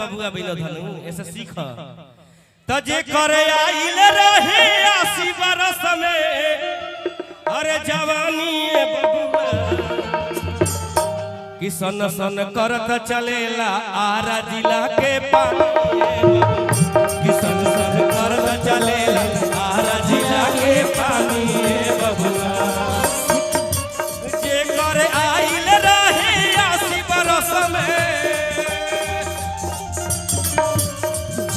बबुआ बिनो धनु ऐसे सीख तजे करे आइल रहे 80 बरस में अरे जवानी बबुआ किसन सन करत चलेला आरा जिला के पानी किसन सन करत चलेला आरा जिला के पानी बबुआ जे करे आइल रहे 80 बरस में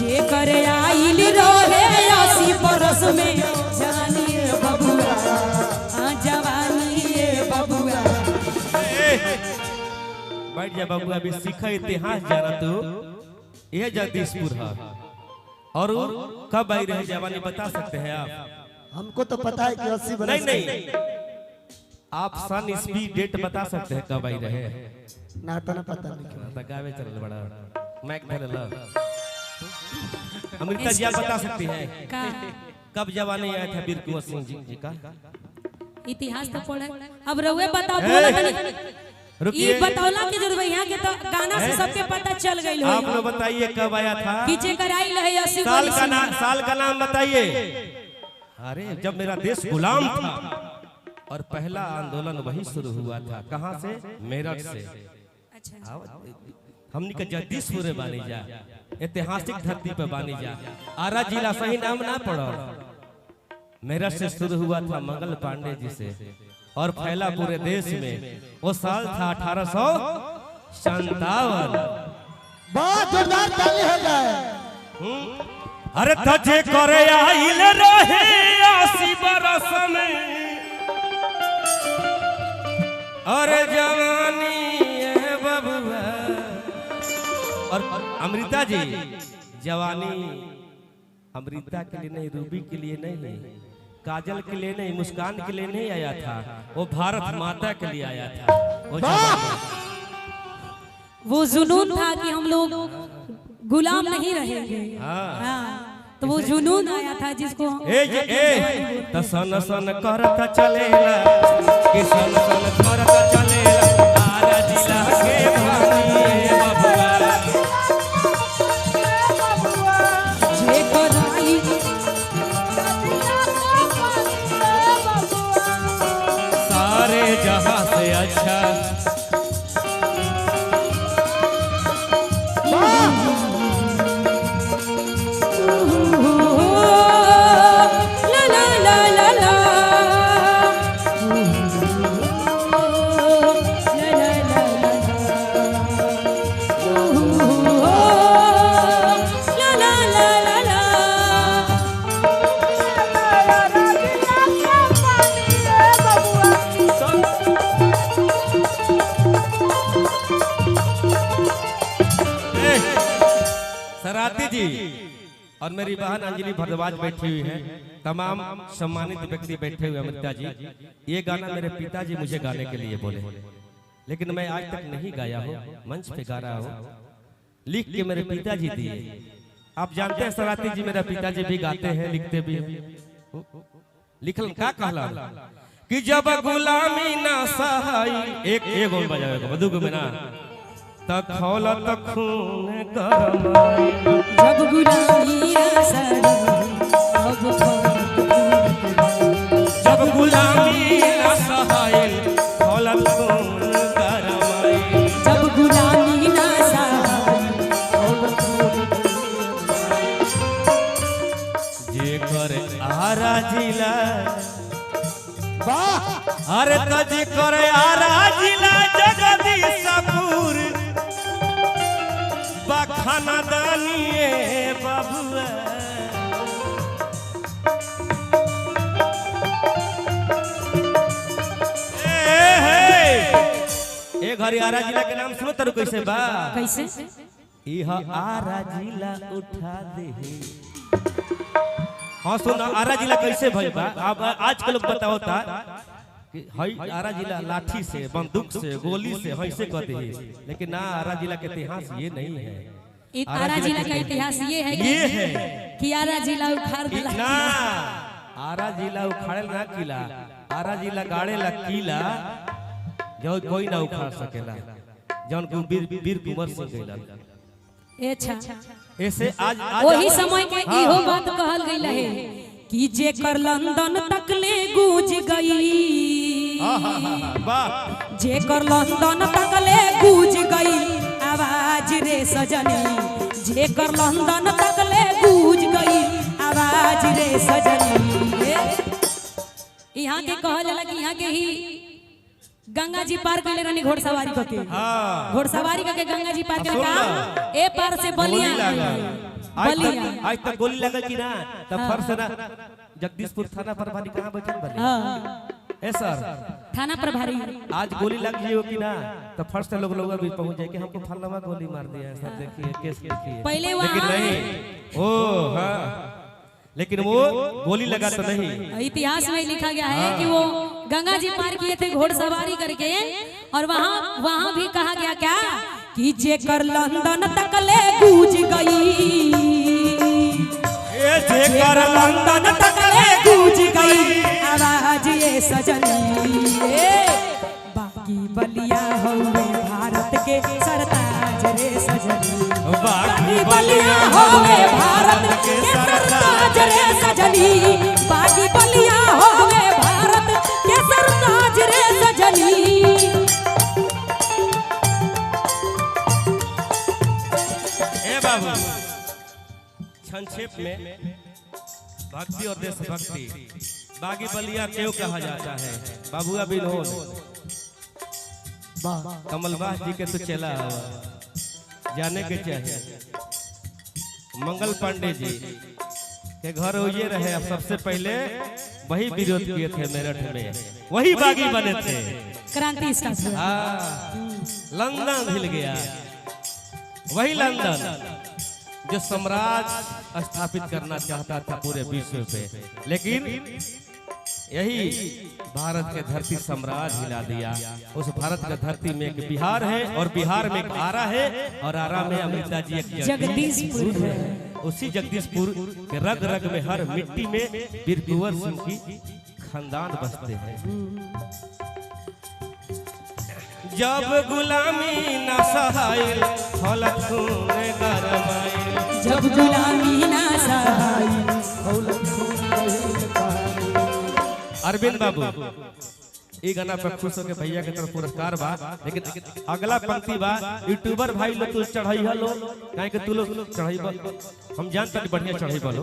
जे करे आइल रहे 80 बरस में जवानी बबुआ जवानी बबुआ बैठ जा बबुआ भी सीखा इतिहास जाना तू यह जगदीशपुर है और कब आई रहे जवानी बता सकते हैं आप? हमको तो पता है कि 80 बरस नहीं आप सन ईस्वी डेट बता सकते हैं कब आई रहे? ना तो ना पता नहीं गावे चल बड़ा मैक धरे ला अमृता जी आप बता सकती हैं कब जवानी आया था वीर कुंवर सिंह जी का इतिहास तो पढ़े अब रहुए बताओ बोला ये बतौला के जरूर यहाँ के तो गाना से सबके पता चल गई हो। आप लोग बताइए कब आया था? पीछे कराई लहे 80 साल का नाम बताइए। अरे जब मेरा देश गुलाम था और पहला आंदोलन वही शुरू हुआ था। कहाँ से? मेरठ से। अच्छा हमनी के जगदीशपुर बानी जा ऐतिहासिक धरती पे बानी जा आरा जिला सही नाम ना पड़ो मेरठ से शुरू हुआ था मंगल पांडे जी से और फैला पूरे देश में। वो साल था 1857। बहुत जोरदार ताली हो जाए। अरे तजे करे आइल रहे 80 बरस में अरे जवानी है बबुआ। और अमृता जी जवानी अमृता के लिए नहीं रूबी के लिए नहीं काजल के लिए नहीं मुस्कान के लिए नहीं आया था वो भारत माता के लिए आया था। वो जुनून था कि हम लोग गुलाम नहीं रहेंगे। हाँ तो वो जुनून आया था जिसको सन सन करता चलेला किसन सन करता चलेला आरा जिला के पानी बबुआ जे कराई सारे जहां से अच्छा सराती जी और मेरी बहन अंजलि भारद्वाज बैठी हुई है। तमाम सम्मानित व्यक्ति बैठे हुए अमृता जी ये गाना मेरे पिताजी मुझे गाने के लिए बोले लेकिन मैं आज तक नहीं गाया हूँ मंच पे गा रहा हूँ लिख के मेरे पिताजी दिए। आप जानते हैं सराती जी मेरे पिताजी भी गाते हैं लिखते भी लिखल क्या कहला कि जब गुलामी ना सहाई एक गोल बजाएगा बदुग में ना तक खौलत खून गरमाई जब गुलामी जब गुलामी ना सहाय खौलत खून गरमाई जब गुलामी ना सहाय जे करे आरा जिला वाह अरे तजे करे आरा जिला जगदीशपुर बखाना दानिए बबुआ एक घरी आरा जिला के नाम सुनो तरु कैसे बा कैसे यह आरा जिला उठा दे। हाँ सुनो आरा जिला कैसे भई बा अब आज के लोग बताओ था कि हई आरा जिला लाठी से बंदूक से गोली से ऐसे कहते हैं लेकिन ना आरा जिला के इतिहास ये नहीं है। आरा जिला का इतिहास ये है कि आरा जिला उखाड़ दिला ना आरा जिला उखाड़े ना किला आरा जिला गाड़े ला किला जो कोई ना उखाड़ सकेला जौन को वीर कुंवर सिंह गइला अच्छा ऐसे आज आज वही समय के इहो बात कहल गई है कि जे कर लंदन तक ले गूंज गई, वाह जे कर लंदन तक ले गूंज गई आवाज रे सजनी, जे कर लंदन तक ले गूंज गई आवाज रे सजनी। यहाँ के कहल जाला कि यहाँ के ही गंगा जी पार कर ले रहनी घोड़सवारी करके, घोड़सवारी करके गंगा जी पार कर का ए पार से बलिया बलिया आज तक गोली लगा कि ना तब फर्स्ट ना जगदीशपुर थाना प्रभारी कहाँ बैठल बने? ए सर थाना प्रभारी आज गोली लग गई हो कि ना तो फर्स्ट लोग अभी पहुंच जाए कि हमको फलवा गोली मार दिया है सर, देखिए केस देखिए पहले लेकिन वहाँ नहीं ओ हाँ लेकिन वो गोली लगा तो नहीं। इतिहास में लिखा गया है कि वो गंगा जी पार किए थे घोड़सवारी करके और वहाँ भी कहा गया क्या कि जे कर लंदन तक ले गूंज गई, जे कर लंदन तक ले गूंज गई आवाज ये सजनी, बाकी बलिया हुए भारत के सरताज रे सजनी, बाकी बलिया हुए भारत के सरताज रे सजनी, बाकी बलिया हुए भारत के सरताज रे सजनी। ए बाबू संक्षेप में भक्ति और देशभक्ति बागी बलिया क्यों कहा जाता है? बाबू विनोद कमलवास जी के तो चला जाने के चाहिए। मंगल पांडे जी के घर ये रहे, अब सबसे पहले वही विरोध किए थे मेरठ में, वही बागी बने थे। क्रांति लंदन हिल गया, वही लंदन जो साम्राज्य स्थापित करना चाहता था पूरे विश्व पे, लेकिन यही भारत के धरती साम्राज्य हिला दिया। उस भारत के धरती में एक बिहार है और बिहार में एक आरा है और आरा में अमृता जी एक जगदीशपुर है। उसी जगदीशपुर के रग रग में हर मिट्टी में वीर कुंवर सिंह की खानदान बसते हैं। जब गुलामी न सहाइल हौलत खून गरमाइल, जब गुलामी न सहाइल हौलत खून अरविंद बाबू ये गाना पे खुश होके भैया के तरफ पुरस्कार बा, लेकिन अगला पंक्ति बा यूट्यूबर भाई लोग तू चढ़ाई लो काहे के तू लोग चढ़ाई बा, हम जानते हैं बढ़िया चढ़ाई बा लो।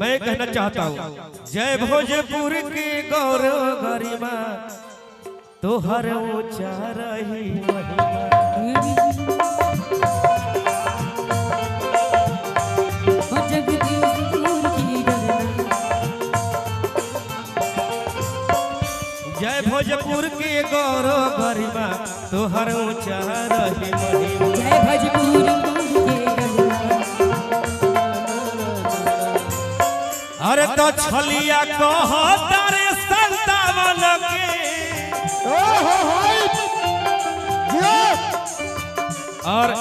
मैं कहना चाहता हूँ जय भोजपुर की गौरव गरिमा तोहर ऊंचा रही महिमा, जय भोजपुर के गौरव गरिमा तोहर ऊंचा रही महिमा, जय भोजपुर अरे तो छलिया कह तारे संतावन के और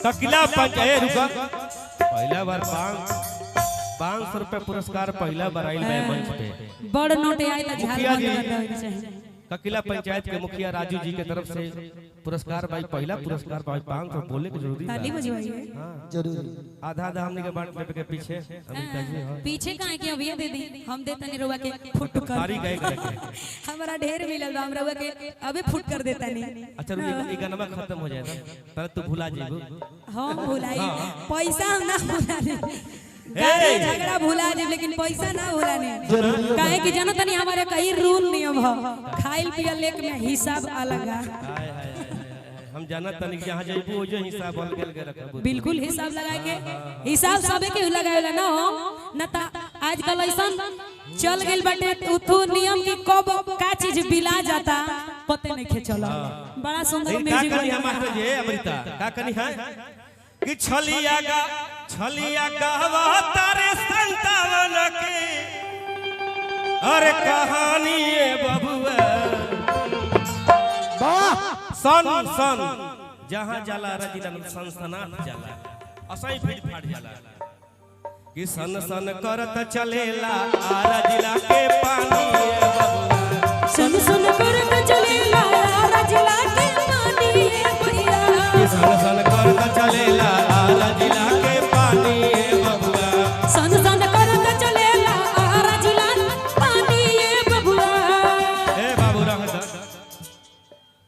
तकिला पंचायत रुका पहला बार 500 रुपए पुरस्कार पहला बार आयल है मंच पे। बड़ नोट आइला मुखिया जी झारखंड ककिला पंचायत के मुखिया राजू जी के तरफ से पुरस्कार भाई पहला पुरस्कार भाई 500 बोले के जरूरी ताली बजवाइए जरूरी आधा आधा हमने के बांट पे के पीछे अमिता जी हां पीछे काहे के अभी दे दी हम देता नहीं रउआ के फुट कर सारी गए करके हमरा ढेर मिलल बा हम रउआ के अबे फुट कर देता नहीं। अच्छा ये गाना खत्म हो जाएगा पर तू भुला जेबू हम भुलाई पैसा हम ना भुलाने गाना झगड़ा भुला दे लेकिन पैसा ना भुलाने काहे कि जानो तनी हमारे कई रूल नियम ह खाइल पियल लेक में हिसाब अलग है। हम जाना तनी जहां जेबू जो हिसाब अलग अलग रखबू बिल्कुल हिसाब लगा के हिसाब सबे के लगावेला ना हो न त आजकल ऐसन चल गेल बाटे उथु नियम की कब का चीज बिला जाता पते नहीं के चला। बड़ा सुंदर म्यूजिक का कनी हम मास्टर जी अमृता का कनी है कि छलिया गावा तारे संतावन के अरे कहानी ये बबुआ सन सन जहां जाला रजिला सनसनाट जाला असई फीट फाट जाला कि सन सन करत चलेला आरा जिला के पानी ये बबुआ सन सन करत चलेला आरा जिला के पानी ये भैया कि सन सन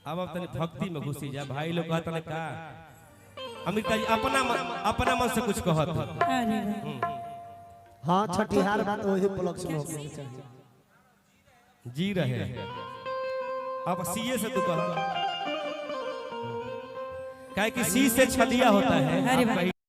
अब तनी भक्ति में घुसी जा भाई लोग कहता ना का अमिता जी अपना मन से कुछ कहत अरे वाह। हाँ छठिहार बात वही पलक से होके चाहिए। जी रहे अब सीए से तू कह, क्या कि सी से छलिया होता है। अरे वाह।